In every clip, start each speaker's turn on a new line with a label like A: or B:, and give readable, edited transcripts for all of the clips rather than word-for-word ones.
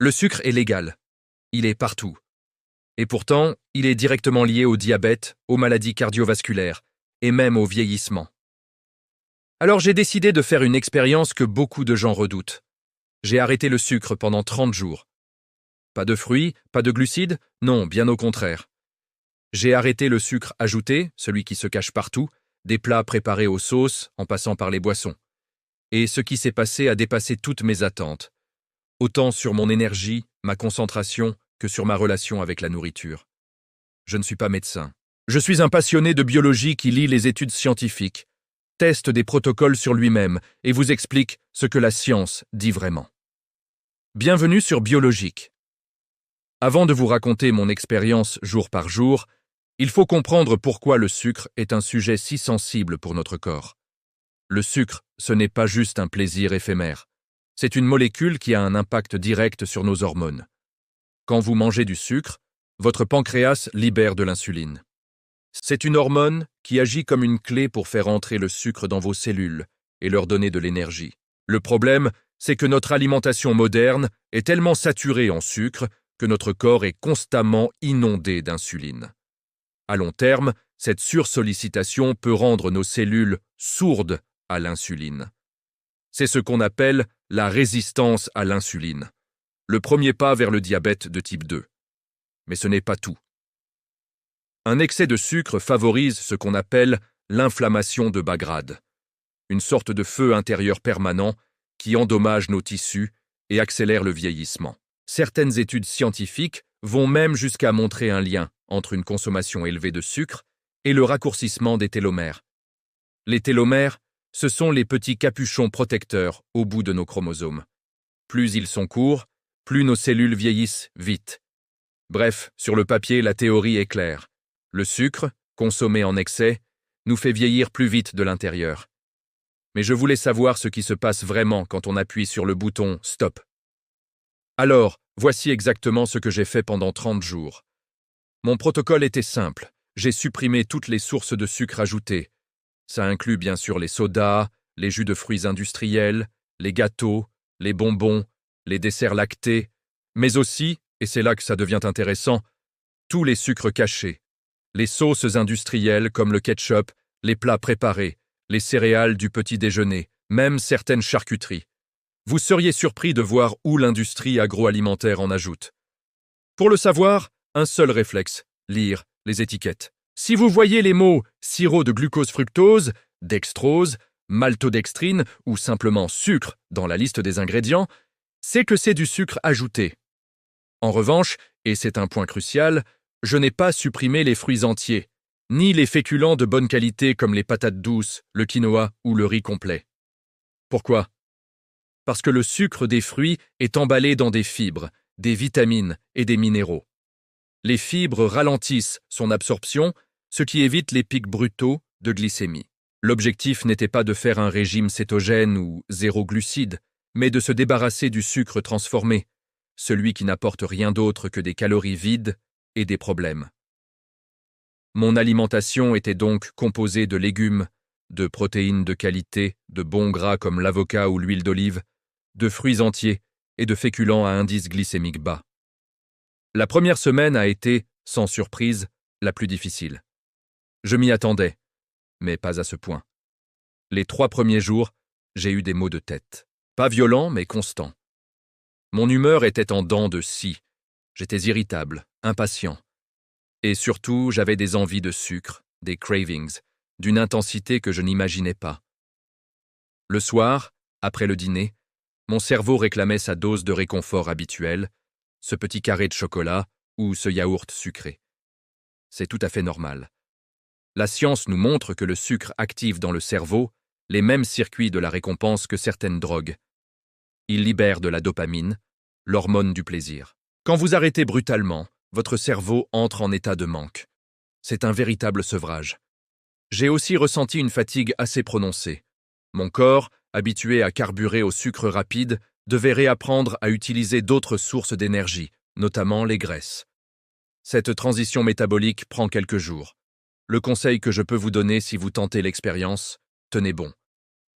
A: Le sucre est légal. Il est partout. Et pourtant, il est directement lié au diabète, aux maladies cardiovasculaires et même au vieillissement. Alors j'ai décidé de faire une expérience que beaucoup de gens redoutent. J'ai arrêté le sucre pendant 30 jours. Pas de fruits, pas de glucides? Non, bien au contraire. J'ai arrêté le sucre ajouté, celui qui se cache partout, des plats préparés aux sauces, en passant par les boissons. Et ce qui s'est passé a dépassé toutes mes attentes, autant sur mon énergie, ma concentration, que sur ma relation avec la nourriture. Je ne suis pas médecin. Je suis un passionné de biologie qui lit les études scientifiques, teste des protocoles sur lui-même et vous explique ce que la science dit vraiment. Bienvenue sur Biologique. Avant de vous raconter mon expérience jour par jour, il faut comprendre pourquoi le sucre est un sujet si sensible pour notre corps. Le sucre, ce n'est pas juste un plaisir éphémère. C'est une molécule qui a un impact direct sur nos hormones. Quand vous mangez du sucre, votre pancréas libère de l'insuline. C'est une hormone qui agit comme une clé pour faire entrer le sucre dans vos cellules et leur donner de l'énergie. Le problème, c'est que notre alimentation moderne est tellement saturée en sucre que notre corps est constamment inondé d'insuline. À long terme, cette sursollicitation peut rendre nos cellules sourdes à l'insuline. C'est ce qu'on appelle la résistance à l'insuline, le premier pas vers le diabète de type 2. Mais ce n'est pas tout. Un excès de sucre favorise ce qu'on appelle l'inflammation de bas grade, une sorte de feu intérieur permanent qui endommage nos tissus et accélère le vieillissement. Certaines études scientifiques vont même jusqu'à montrer un lien entre une consommation élevée de sucre et le raccourcissement des télomères. Les télomères, ce sont les petits capuchons protecteurs au bout de nos chromosomes. Plus ils sont courts, plus nos cellules vieillissent vite. Bref, sur le papier, la théorie est claire. Le sucre, consommé en excès, nous fait vieillir plus vite de l'intérieur. Mais je voulais savoir ce qui se passe vraiment quand on appuie sur le bouton « Stop ». Alors, voici exactement ce que j'ai fait pendant 30 jours. Mon protocole était simple. J'ai supprimé toutes les sources de sucre ajoutées. Ça inclut bien sûr les sodas, les jus de fruits industriels, les gâteaux, les bonbons, les desserts lactés, mais aussi, et c'est là que ça devient intéressant, tous les sucres cachés, les sauces industrielles comme le ketchup, les plats préparés, les céréales du petit déjeuner, même certaines charcuteries. Vous seriez surpris de voir où l'industrie agroalimentaire en ajoute. Pour le savoir, un seul réflexe, lire les étiquettes. Si vous voyez les mots sirop de glucose-fructose, dextrose, maltodextrine ou simplement sucre dans la liste des ingrédients, c'est que c'est du sucre ajouté. En revanche, et c'est un point crucial, je n'ai pas supprimé les fruits entiers, ni les féculents de bonne qualité comme les patates douces, le quinoa ou le riz complet. Pourquoi ? Parce que le sucre des fruits est emballé dans des fibres, des vitamines et des minéraux. Les fibres ralentissent son absorption, ce qui évite les pics brutaux de glycémie. L'objectif n'était pas de faire un régime cétogène ou zéro glucide, mais de se débarrasser du sucre transformé, celui qui n'apporte rien d'autre que des calories vides et des problèmes. Mon alimentation était donc composée de légumes, de protéines de qualité, de bons gras comme l'avocat ou l'huile d'olive, de fruits entiers et de féculents à indice glycémique bas. La première semaine a été, sans surprise, la plus difficile. Je m'y attendais, mais pas à ce point. Les 3 premiers jours, j'ai eu des maux de tête. Pas violents, mais constants. Mon humeur était en dents de scie. J'étais irritable, impatient. Et surtout, j'avais des envies de sucre, des cravings, d'une intensité que je n'imaginais pas. Le soir, après le dîner, mon cerveau réclamait sa dose de réconfort habituelle, ce petit carré de chocolat ou ce yaourt sucré. C'est tout à fait normal. La science nous montre que le sucre active dans le cerveau les mêmes circuits de la récompense que certaines drogues. Il libère de la dopamine, l'hormone du plaisir. Quand vous arrêtez brutalement, votre cerveau entre en état de manque. C'est un véritable sevrage. J'ai aussi ressenti une fatigue assez prononcée. Mon corps, habitué à carburer au sucre rapide, devait réapprendre à utiliser d'autres sources d'énergie, notamment les graisses. Cette transition métabolique prend quelques jours. Le conseil que je peux vous donner si vous tentez l'expérience, tenez bon.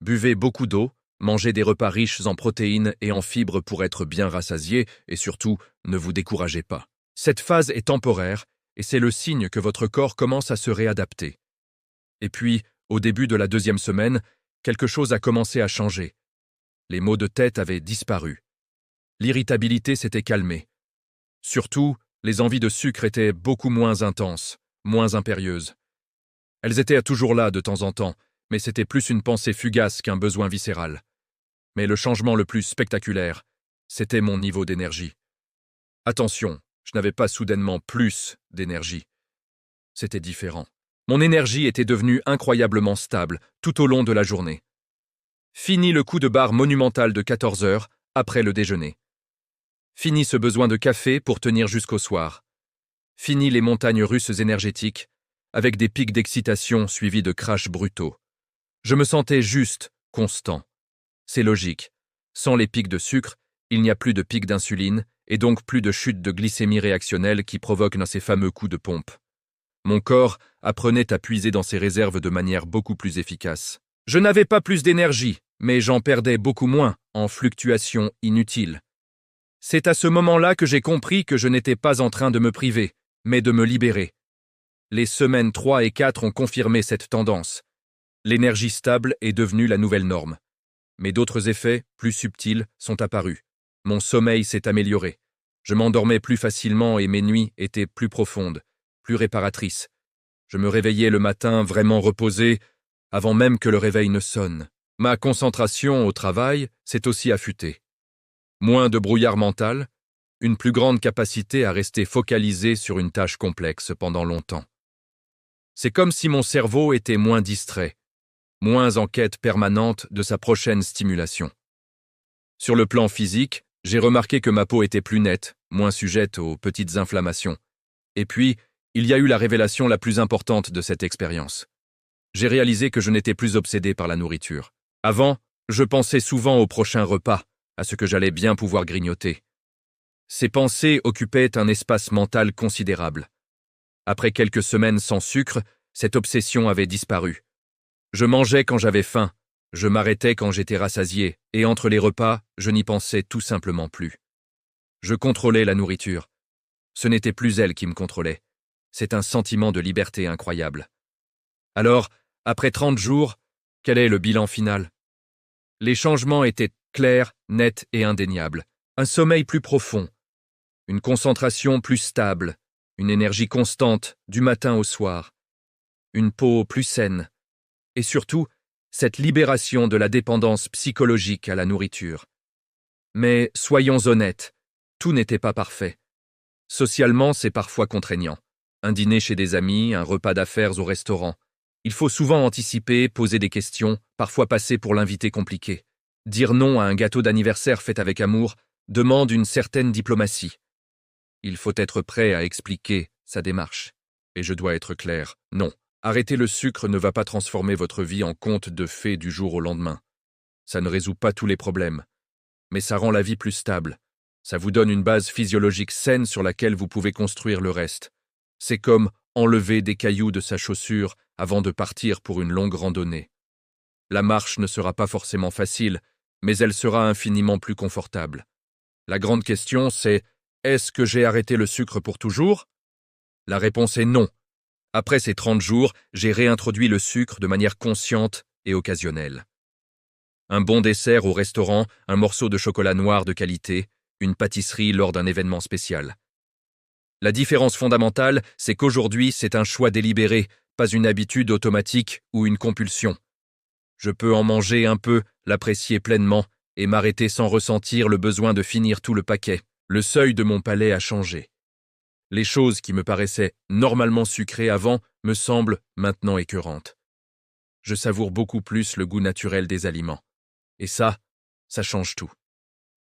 A: Buvez beaucoup d'eau, Mangez des repas riches en protéines et en fibres pour être bien rassasié et surtout, ne vous découragez pas. Cette phase est temporaire et c'est le signe que votre corps commence à se réadapter. Et puis, au début de la 2e semaine, quelque chose a commencé à changer. Les maux de tête avaient disparu. L'irritabilité s'était calmée. Surtout, les envies de sucre étaient beaucoup moins intenses, moins impérieuses. Elles étaient toujours là de temps en temps, mais c'était plus une pensée fugace qu'un besoin viscéral. Mais le changement le plus spectaculaire, c'était mon niveau d'énergie. Attention, je n'avais pas soudainement plus d'énergie. C'était différent. Mon énergie était devenue incroyablement stable tout au long de la journée. Fini le coup de barre monumental de 14 heures après le déjeuner. Fini ce besoin de café pour tenir jusqu'au soir. Fini les montagnes russes énergétiques, avec des pics d'excitation suivis de crashs brutaux. Je me sentais juste, constant. C'est logique. Sans les pics de sucre, il n'y a plus de pics d'insuline et donc plus de chute de glycémie réactionnelle qui provoquent ces fameux coups de pompe. Mon corps apprenait à puiser dans ses réserves de manière beaucoup plus efficace. Je n'avais pas plus d'énergie, mais j'en perdais beaucoup moins en fluctuations inutiles. C'est à ce moment-là que j'ai compris que je n'étais pas en train de me priver, mais de me libérer. Les semaines 3 et 4 ont confirmé cette tendance. L'énergie stable est devenue la nouvelle norme. Mais d'autres effets, plus subtils, sont apparus. Mon sommeil s'est amélioré. Je m'endormais plus facilement et mes nuits étaient plus profondes, plus réparatrices. Je me réveillais le matin vraiment reposé, avant même que le réveil ne sonne. Ma concentration au travail s'est aussi affûtée. Moins de brouillard mental, une plus grande capacité à rester focalisé sur une tâche complexe pendant longtemps. C'est comme si mon cerveau était moins distrait, moins en quête permanente de sa prochaine stimulation. Sur le plan physique, j'ai remarqué que ma peau était plus nette, moins sujette aux petites inflammations. Et puis, il y a eu la révélation la plus importante de cette expérience. J'ai réalisé que je n'étais plus obsédé par la nourriture. Avant, je pensais souvent au prochain repas, à ce que j'allais bien pouvoir grignoter. Ces pensées occupaient un espace mental considérable. Après quelques semaines sans sucre, cette obsession avait disparu. Je mangeais quand j'avais faim, je m'arrêtais quand j'étais rassasié, et entre les repas, je n'y pensais tout simplement plus. Je contrôlais la nourriture. Ce n'était plus elle qui me contrôlait. C'est un sentiment de liberté incroyable. Alors, après 30 jours, quel est le bilan final? Les changements étaient clairs, nets et indéniables. Un sommeil plus profond, une concentration plus stable, une énergie constante du matin au soir, une peau plus saine, et surtout, cette libération de la dépendance psychologique à la nourriture. Mais soyons honnêtes, tout n'était pas parfait. Socialement, c'est parfois contraignant. Un dîner chez des amis, un repas d'affaires au restaurant. Il faut souvent anticiper, poser des questions, parfois passer pour l'invité compliqué. Dire non à un gâteau d'anniversaire fait avec amour demande une certaine diplomatie. Il faut être prêt à expliquer sa démarche. Et je dois être clair, non. Arrêter le sucre ne va pas transformer votre vie en conte de fées du jour au lendemain. Ça ne résout pas tous les problèmes, mais ça rend la vie plus stable. Ça vous donne une base physiologique saine sur laquelle vous pouvez construire le reste. C'est comme enlever des cailloux de sa chaussure avant de partir pour une longue randonnée. La marche ne sera pas forcément facile, mais elle sera infiniment plus confortable. La grande question, c'est « Est-ce que j'ai arrêté le sucre pour toujours ?» La réponse est non. Après ces 30 jours, j'ai réintroduit le sucre de manière consciente et occasionnelle. Un bon dessert au restaurant, un morceau de chocolat noir de qualité, une pâtisserie lors d'un événement spécial. La différence fondamentale, c'est qu'aujourd'hui, c'est un choix délibéré, pas une habitude automatique ou une compulsion. Je peux en manger un peu, l'apprécier pleinement et m'arrêter sans ressentir le besoin de finir tout le paquet. Le seuil de mon palais a changé. Les choses qui me paraissaient normalement sucrées avant me semblent maintenant écœurantes. Je savoure beaucoup plus le goût naturel des aliments. Et ça change tout.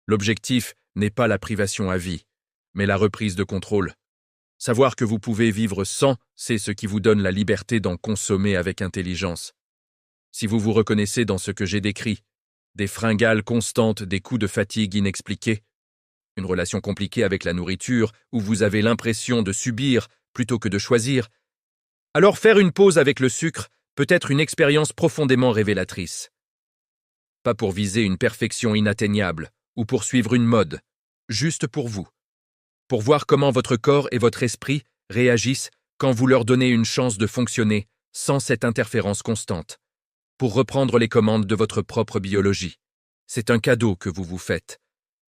A: L'objectif n'est pas la privation à vie, mais la reprise de contrôle. Savoir que vous pouvez vivre sans, c'est ce qui vous donne la liberté d'en consommer avec intelligence. Si vous vous reconnaissez dans ce que j'ai décrit, des fringales constantes, des coups de fatigue inexpliqués, une relation compliquée avec la nourriture où vous avez l'impression de subir plutôt que de choisir, alors faire une pause avec le sucre peut être une expérience profondément révélatrice. pas pour viser une perfection inatteignable ou pour suivre une mode, juste pour vous. Pour voir comment votre corps et votre esprit réagissent quand vous leur donnez une chance de fonctionner sans cette interférence constante. Pour reprendre les commandes de votre propre biologie. C'est un cadeau que vous vous faites.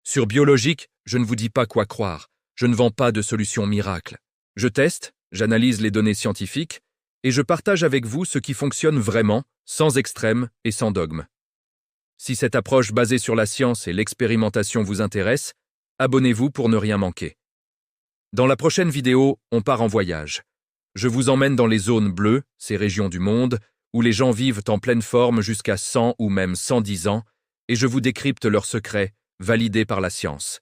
A: Sur Biologique, je ne vous dis pas quoi croire. Je ne vends pas de solution miracle. Je teste, j'analyse les données scientifiques et je partage avec vous ce qui fonctionne vraiment, sans extrême et sans dogme. Si cette approche basée sur la science et l'expérimentation vous intéresse, abonnez-vous pour ne rien manquer. Dans la prochaine vidéo, on part en voyage. Je vous emmène dans les zones bleues, ces régions du monde, où les gens vivent en pleine forme jusqu'à 100 ou même 110 ans, et je vous décrypte leurs secrets, validés par la science.